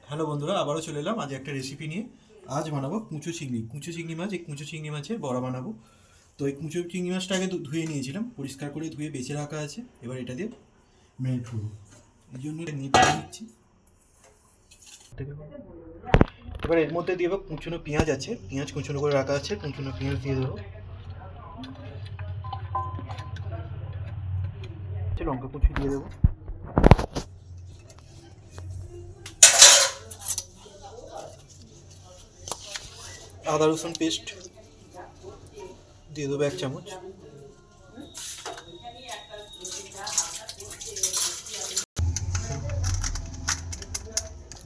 Hello বন্ধুরা, আবারও চলে এলাম আজ একটা রেসিপি নিয়ে। আজ বানাবো কুঁচো চিংড়ি মাছ। এই কুঁচো চিংড়ি মাছের বড়া বানাবো। তো এই কুঁচো চিংড়ি মাছটা আগে ধুয়ে নিয়েছিলাম, পরিষ্কার করে ধুয়ে বেছে রাখা আছে। এবার এটা দিয়ে ম্যারিনেট করবো, এই জন্য এটা নিয়ে পেয়ে নিচ্ছি। এবার এর মধ্যে দিয়ে দেবো কুঁচনো পেঁয়াজ আছে, পেঁয়াজ কুঁচনো করে রাখা আছে, কুঁচনো পেঁয়াজ দিয়ে দেবো। লঙ্কা কুচি দিয়ে দেবো, আদা রসুন পেস্ট দিয়ে দেবো 1 চামচ,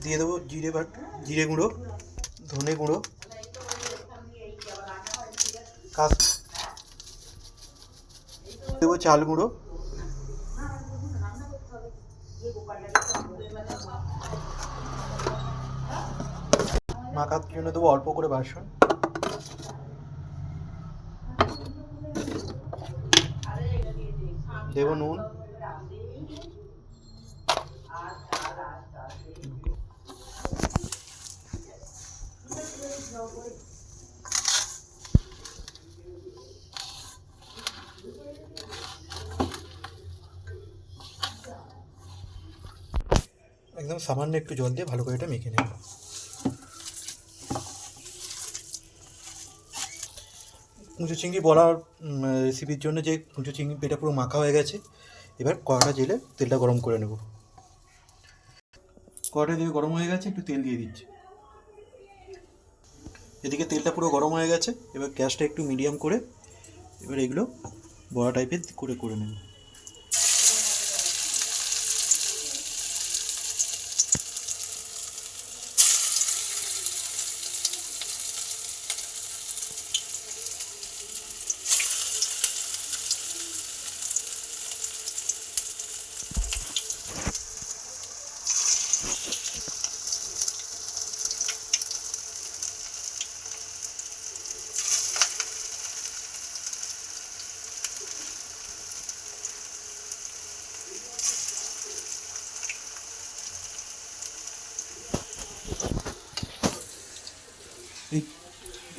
দিয়ে দেবো জিরে গুঁড়ো, ধনে গুঁড়ো, দেবো চাল গুঁড়ো, মাখার জন্য দেবো অল্প করে বেসন, দেবো নুন, একদম সামান্য একটু জল দিয়ে ভালো করে এটা মেখে নেব। কুঁচো চিংড়ি বলার রেসিপির জন্য যে কুঁচো চিংড়ি পেটা পুরো মাখা হয়ে গেছে। এবার কড়াটা জেলে তেলটা গরম করে নেব। কড়াটা দিয়ে গরম হয়ে গেছে, একটু তেল দিয়ে দিচ্ছি। এদিকে তেলটা পুরো গরম হয়ে গেছে। এবার গ্যাসটা একটু মিডিয়াম করে এবার এগুলো বড়া টাইপের করে নেব।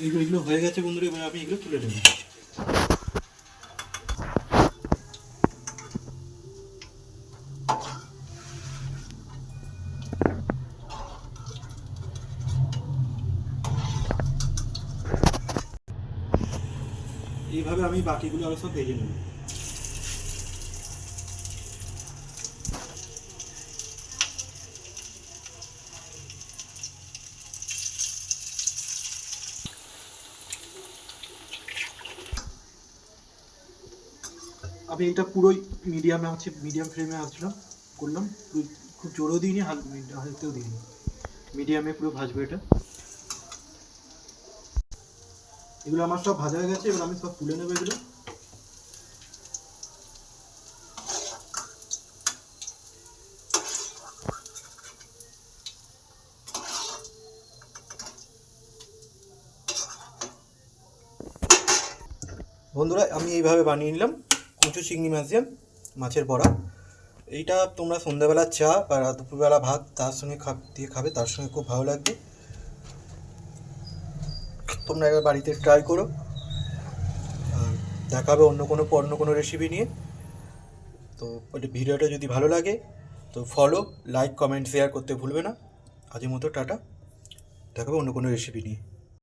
এইগুলো হয়ে গেছে বন্ধুরা, এবার আমি এগুলো তুলে নেব। এইভাবে আমি বাকিগুলো আরো সব ভেজে নেব। আমি এটা পুরোই মিডিয়াম ফ্লেমে করলাম। খুব জোরেও দিইনি, হালতেও দিইনি, মিডিয়ামে পুরো ভাজবো এটা। এগুলো আমার সব ভাজা হয়ে গেছে, এবার আমি সব তুলে নেবো এগুলো। বন্ধুরা, আমি এইভাবে বানিয়ে নিলাম কুঁচো চিংড়ি মাছের বড়া। এইটা তোমরা সন্ধ্যাবেলা চা বা দুপুরবেলা ভাত তার সঙ্গে দিয়ে খাবে, তার সঙ্গে খুব ভালো লাগবে। তোমরা একবার বাড়িতে ট্রাই করো। আর দেখাবে অন্য কোনো রেসিপি নিয়ে। তো ভিডিওটা যদি ভালো লাগে তো ফলো, লাইক, কমেন্ট, শেয়ার করতে ভুলবে না। আজকের মতো টাটা, দেখাবে অন্য কোনো রেসিপি নিয়ে।